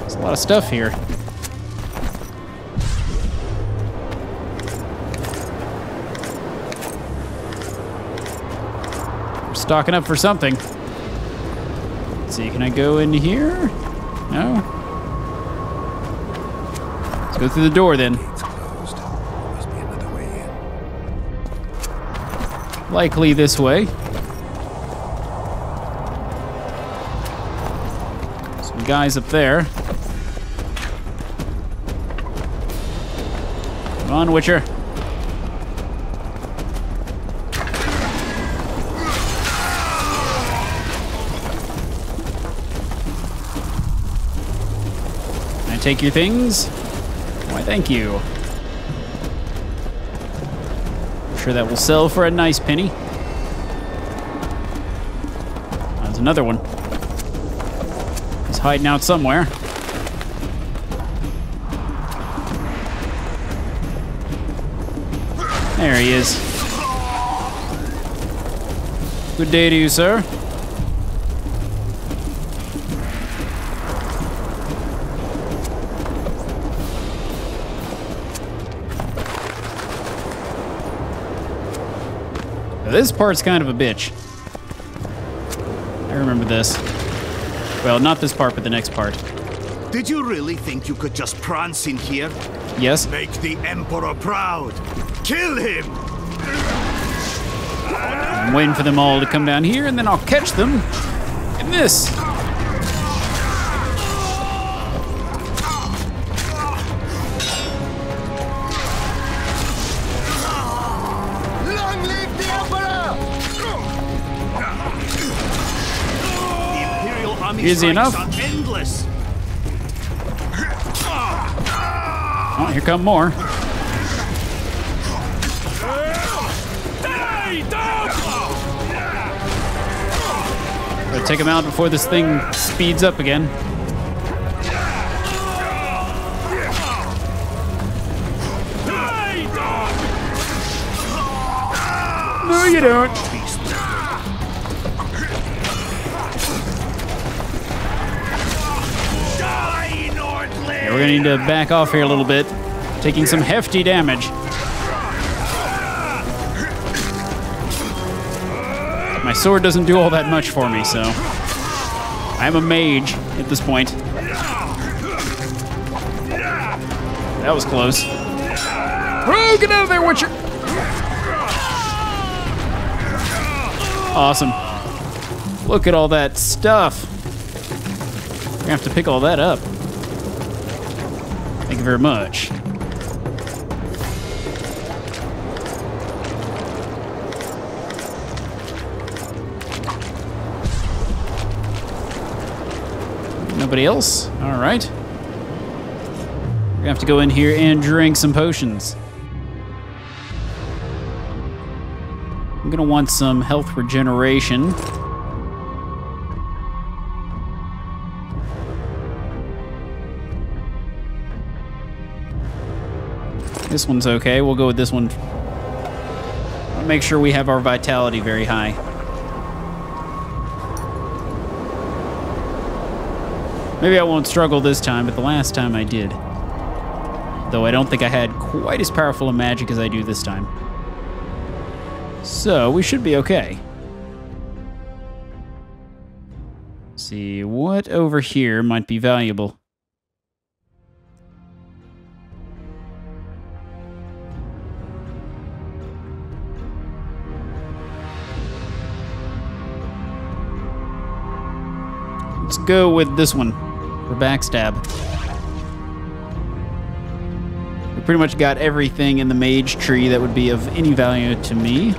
There's a lot of stuff here. We're stocking up for something. Let's see, can I go in here? No? Let's go through the door then. Gates closed. There must be another way in. Likely this way. Some guys up there. Come on, Witcher. Can I take your things? Why, thank you. I'm sure that will sell for a nice penny. There's another one. He's hiding out somewhere. There he is. Good day to you, sir. Now, this part's kind of a bitch. I remember this. Well, not this part, but the next part. Did you really think you could just prance in here? Yes? Make the Emperor proud! Kill him! I'm waiting for them all to come down here, and then I'll catch them in this. Long live the Emperor! The Imperial Army Easy enough. are endless. Oh, here come more. Gotta take him out before this thing speeds up again. No, you don't. Yeah, we're gonna need to back off here a little bit. Taking some hefty damage. My sword doesn't do all that much for me, so I'm a mage at this point. That was close. Oh, get out of there, Witcher! Awesome. Look at all that stuff. We're gonna have to pick all that up. Thank you very much. Nobody else? All right. We're gonna have to go in here and drink some potions. I'm gonna want some health regeneration. This one's okay. We'll go with this one. I'll make sure we have our vitality very high. Maybe I won't struggle this time, but the last time I did. Though I don't think I had quite as powerful a magic as I do this time. So, we should be okay. Let's see, what over here might be valuable? Let's go with this one for backstab. We pretty much got everything in the mage tree that would be of any value to me.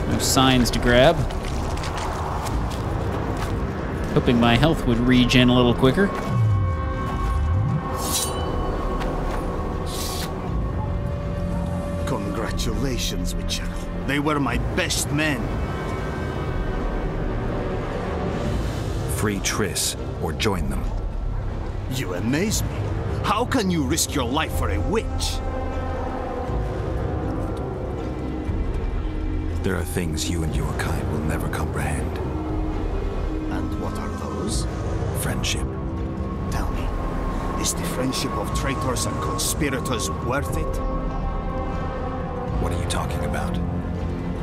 No signs to grab. Hoping my health would regen a little quicker. Congratulations, Witcher. They were my best men. Free Triss, or join them. You amaze me. How can you risk your life for a witch? There are things you and your kind will never comprehend. And what are those? Friendship. Tell me, is the friendship of traitors and conspirators worth it? What are you talking about?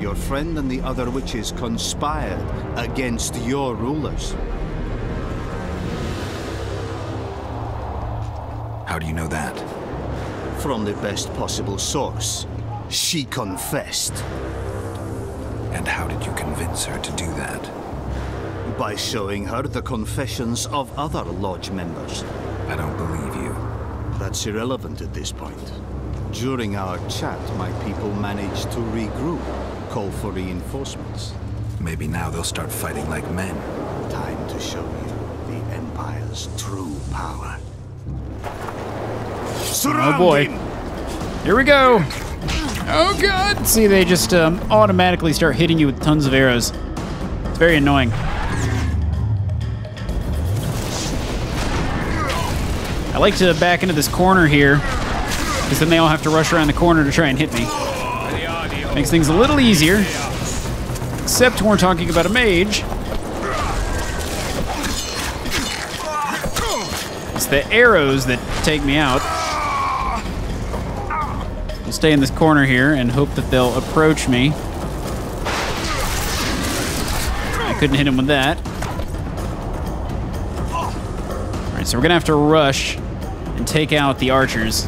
Your friend and the other witches conspired against your rulers. How do you know that? From the best possible source. She confessed. And how did you convince her to do that? By showing her the confessions of other lodge members. I don't believe you. That's irrelevant at this point. During our chat, my people managed to regroup, call for reinforcements. Maybe now they'll start fighting like men. Time to show you the Empire's true power. Oh boy. Here we go. Oh god. See, they just automatically start hitting you with tons of arrows. It's very annoying. I like to back into this corner here, because then they all have to rush around the corner to try and hit me. Makes things a little easier. Except when we're talking about a mage. It's the arrows that take me out. We'll stay in this corner here and hope that they'll approach me. I couldn't hit him with that. Alright, so we're gonna have to rush and take out the archers.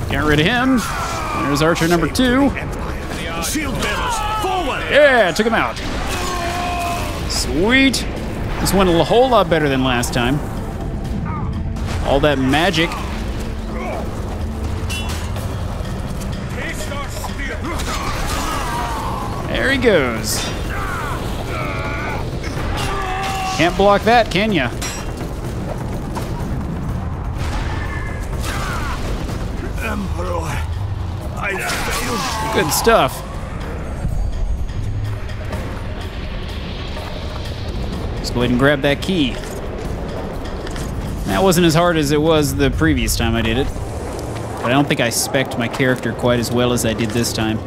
Get rid of him. There's archer number 2. Shield bearers, forward! Yeah, took him out. Sweet. This went a whole lot better than last time. All that magic. There he goes. Can't block that, can ya? Emperor, I failed. Good stuff. Let's go ahead and grab that key. That wasn't as hard as it was the previous time I did it. But I don't think I spec'd my character quite as well as I did this time.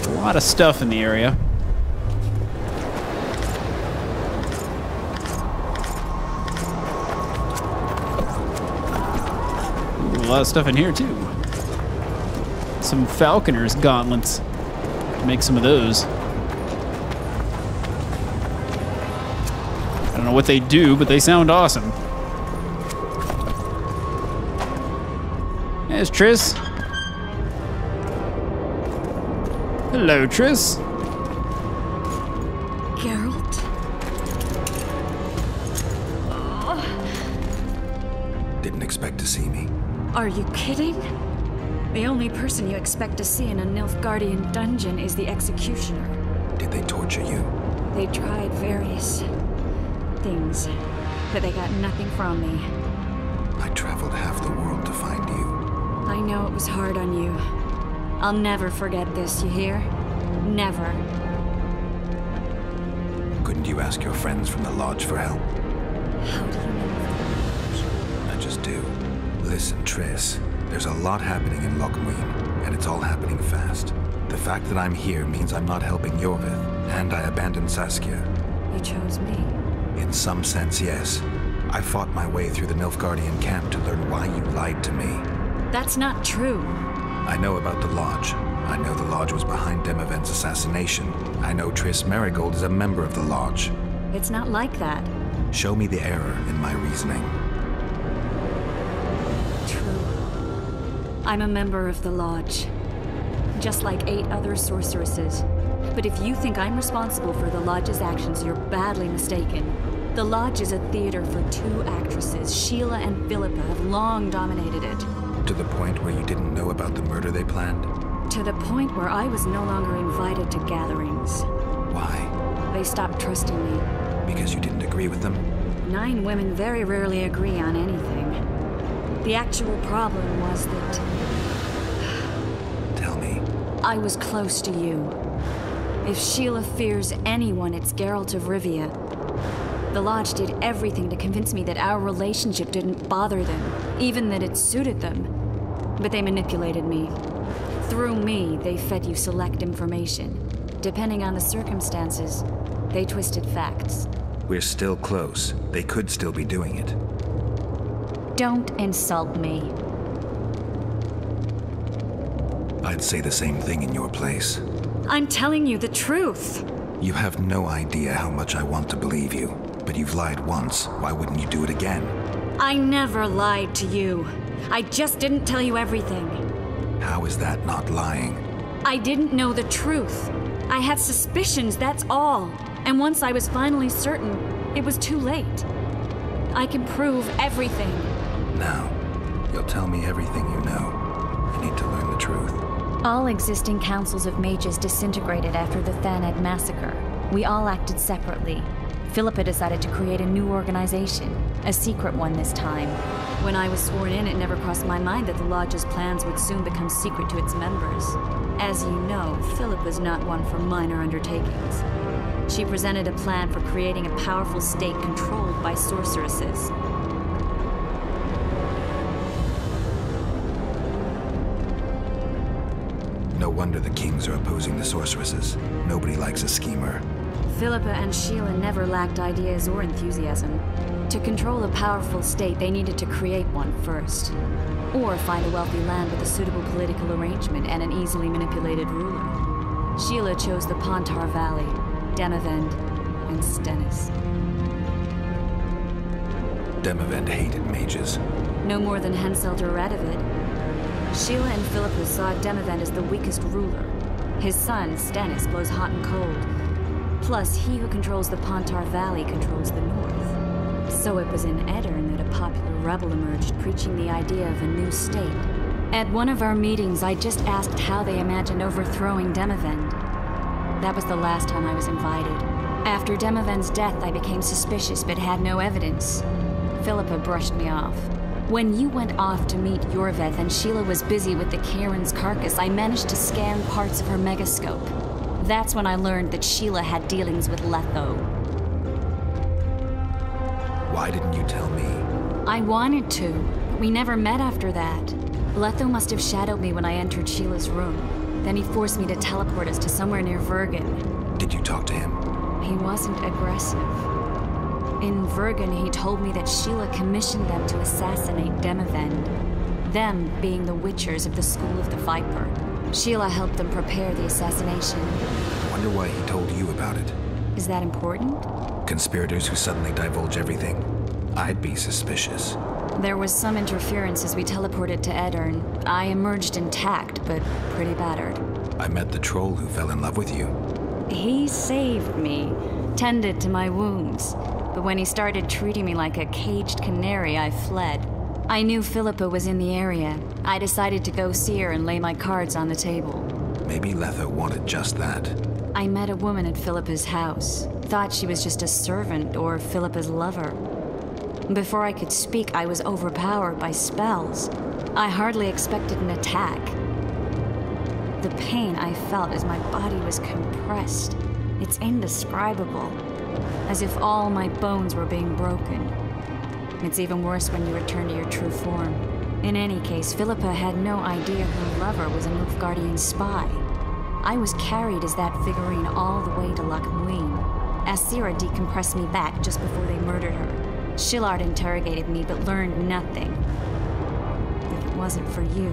A lot of stuff in the area. Ooh, a lot of stuff in here too. Some falconer's gauntlets. Make some of those. I don't know what they do, but they sound awesome. There's Triss. Hello, Triss. Geralt? Didn't expect to see me. Are you kidding? The only person you expect to see in a Nilfgaardian dungeon is the executioner. Did they torture you? They tried various things, but they got nothing from me. I traveled half the world to find you. I know it was hard on you. I'll never forget this, you hear? Never. Couldn't you ask your friends from the lodge for help? How do you know? I just do. Listen, Triss. There's a lot happening in Lochmuin, and it's all happening fast. The fact that I'm here means I'm not helping Yorvith, and I abandoned Saskia. You chose me. In some sense, yes. I fought my way through the Nilfgaardian camp to learn why you lied to me. That's not true. I know about the Lodge. I know the Lodge was behind Demavend's assassination. I know Triss Merigold is a member of the Lodge. It's not like that. Show me the error in my reasoning. True. I'm a member of the Lodge. Just like 8 other sorceresses. But if you think I'm responsible for the Lodge's actions, you're badly mistaken. The Lodge is a theater for 2 actresses. Sheila and Philippa have long dominated it. To the point where you didn't know about the murder they planned? To the point where I was no longer invited to gatherings. Why? They stopped trusting me. Because you didn't agree with them? 9 women very rarely agree on anything. The actual problem was that Tell me. I was close to you. If Sheila fears anyone, it's Geralt of Rivia. The Lodge did everything to convince me that our relationship didn't bother them, even that it suited them. But they manipulated me. Through me, they fed you select information. Depending on the circumstances, they twisted facts. We're still close. They could still be doing it. Don't insult me. I'd say the same thing in your place. I'm telling you the truth. You have no idea how much I want to believe you. But you've lied once. Why wouldn't you do it again? I never lied to you. I just didn't tell you everything. How is that not lying? I didn't know the truth. I had suspicions, that's all. And once I was finally certain, it was too late. I can prove everything. Now, you'll tell me everything you know. I need to learn the truth. All existing councils of mages disintegrated after the TehNevs massacre. We all acted separately. Philippa decided to create a new organization, a secret one this time. When I was sworn in, it never crossed my mind that the Lodge's plans would soon become secret to its members. As you know, Philippa's not one for minor undertakings. She presented a plan for creating a powerful state controlled by sorceresses. No wonder the kings are opposing the sorceresses. Nobody likes a schemer. Philippa and Sheila never lacked ideas or enthusiasm. To control a powerful state, they needed to create one first. Or find a wealthy land with a suitable political arrangement and an easily manipulated ruler. Sheila chose the Pontar Valley, Demavend, and Stennis. Demavend hated mages. No more than Henselt or Radovid. Sheila and Philippa saw Demavend as the weakest ruler. His son, Stennis, blows hot and cold. Plus, he who controls the Pontar Valley controls the north. So it was in Edirn that a popular rebel emerged, preaching the idea of a new state. At one of our meetings, I just asked how they imagined overthrowing Demavend. That was the last time I was invited. After Demavend's death, I became suspicious, but had no evidence. Philippa brushed me off. When you went off to meet Yorveth and Sheila was busy with the Karen's carcass, I managed to scan parts of her megascope. That's when I learned that Sheila had dealings with Letho. Why didn't you tell me? I wanted to, but we never met after that. Letho must have shadowed me when I entered Sheila's room. Then he forced me to teleport us to somewhere near Vergen. Did you talk to him? He wasn't aggressive. In Vergen, he told me that Sheila commissioned them to assassinate Demavend. Them being the Witchers of the School of the Viper. Sheila helped them prepare the assassination. I wonder why he told you about it. Is that important? Conspirators who suddenly divulge everything. I'd be suspicious. There was some interference as we teleported to Edirn. I emerged intact, but pretty battered. I met the troll who fell in love with you. He saved me, tended to my wounds. But when he started treating me like a caged canary, I fled. I knew Philippa was in the area. I decided to go see her and lay my cards on the table. Maybe Letho wanted just that. I met a woman at Philippa's house. Thought she was just a servant or Philippa's lover. Before I could speak, I was overpowered by spells. I hardly expected an attack. The pain I felt as my body was compressed. It's indescribable. As if all my bones were being broken. It's even worse when you return to your true form. In any case, Philippa had no idea her lover was an Nilfgaardian spy. I was carried as that figurine all the way to Loch Muin. Asira decompressed me back just before they murdered her. Shillard interrogated me but learned nothing. If it wasn't for you,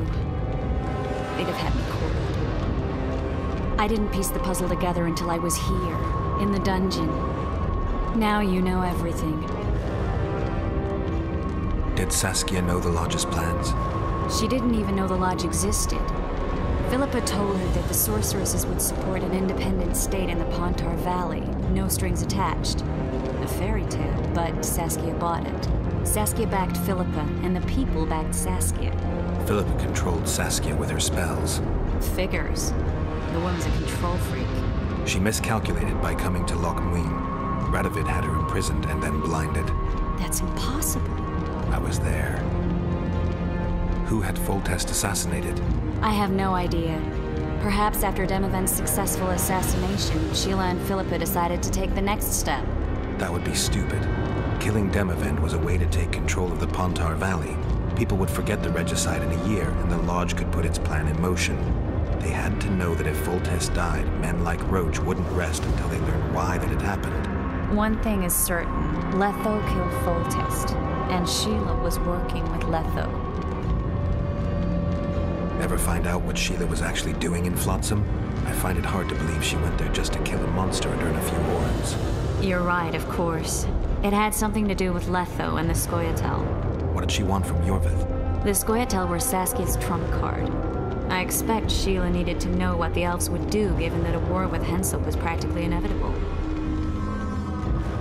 they'd have had me quartered. I didn't piece the puzzle together until I was here, in the dungeon. Now you know everything. Did Saskia know the Lodge's plans? She didn't even know the Lodge existed. Philippa told her that the sorceresses would support an independent state in the Pontar Valley, no strings attached. A fairy tale, but Saskia bought it. Saskia backed Philippa, and the people backed Saskia. Philippa controlled Saskia with her spells. Figures. The woman's a control freak. She miscalculated by coming to Loch Muin. Radovid had her imprisoned and then blinded. That's impossible. I was there. Who had Foltest assassinated? I have no idea. Perhaps after Demavend's successful assassination, Sheila and Philippa decided to take the next step. That would be stupid. Killing Demavend was a way to take control of the Pontar Valley. People would forget the regicide in a year, and the Lodge could put its plan in motion. They had to know that if Foltest died, men like Roach wouldn't rest until they learned why that had happened. One thing is certain. Letho killed Foltest, and Sheila was working with Letho. Ever find out what Sheila was actually doing in Flotsam? I find it hard to believe she went there just to kill a monster and earn a few horns. You're right, of course. It had something to do with Letho and the Scoia'tael. What did she want from Yorvith? The Scoia'tael were Saskia's trump card. I expect Sheila needed to know what the elves would do, given that a war with Hensel was practically inevitable.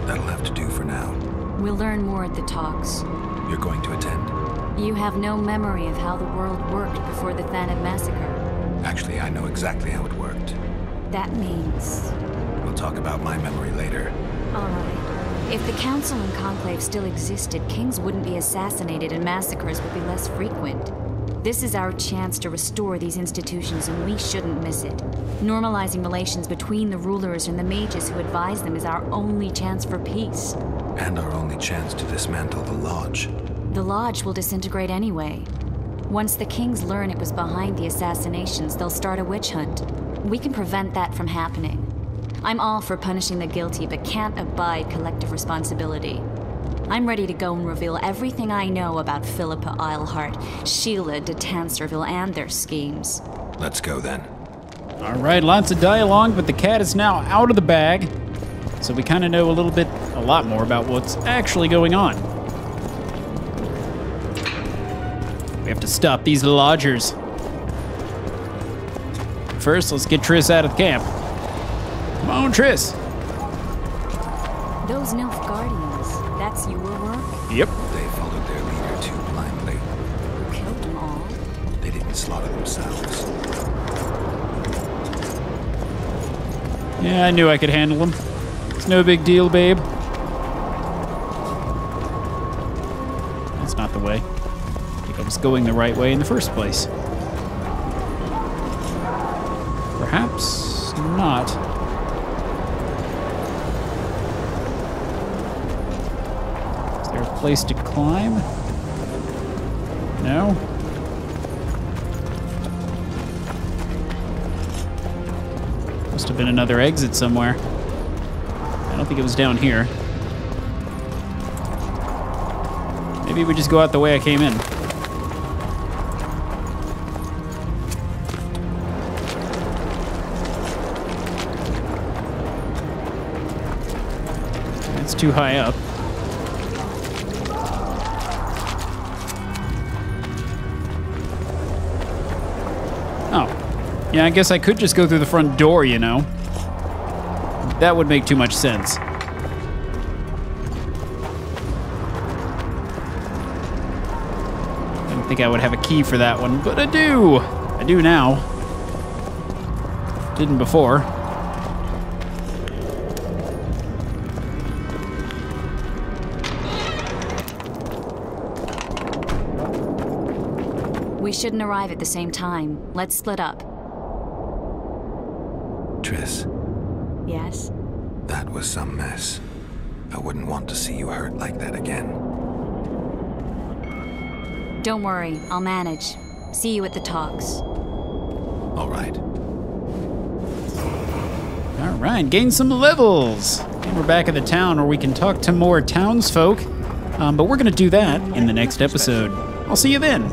That'll have to do for now. We'll learn more at the talks. You're going to attend? You have no memory of how the world worked before the TehNev massacre. Actually, I know exactly how it worked. That means... We'll talk about my memory later. All right. If the Council and Conclave still existed, kings wouldn't be assassinated and massacres would be less frequent. This is our chance to restore these institutions, and we shouldn't miss it. Normalizing relations between the rulers and the mages who advise them is our only chance for peace. And our only chance to dismantle the Lodge. The Lodge will disintegrate anyway. Once the kings learn it was behind the assassinations, they'll start a witch hunt. We can prevent that from happening. I'm all for punishing the guilty, but can't abide collective responsibility. I'm ready to go and reveal everything I know about Philippa Eilhart, Sheila de Tanserville, and their schemes. Let's go then. All right, lots of dialogue, but the cat is now out of the bag, so we kind of know a lot more about what's actually going on. We have to stop these lodgers. First, let's get Triss out of the camp. Come on, Triss. Those Nilf Guardians, that's your work? Yep. They followed their leader too blindly. Who killed them all? They didn't slaughter themselves. Yeah, I knew I could handle them. It's no big deal, babe. That's not the way. I think I was going the right way in the first place. Perhaps not. Is there a place to climb? No? Must have been another exit somewhere. I don't think it was down here. Maybe we just go out the way I came in. It's too high up. Oh. Yeah, I guess I could just go through the front door, you know. That would make too much sense. I didn't think I would have a key for that one, but I do. I do now. Didn't before. We shouldn't arrive at the same time. Let's split up. Triss, Yes? that was some mess. I wouldn't want to see you hurt like that again. Don't worry, I'll manage. See you at the talks. All right. All right, gain some levels. And we're back at the town where we can talk to more townsfolk. But we're going to do that in the next episode. I'll see you then.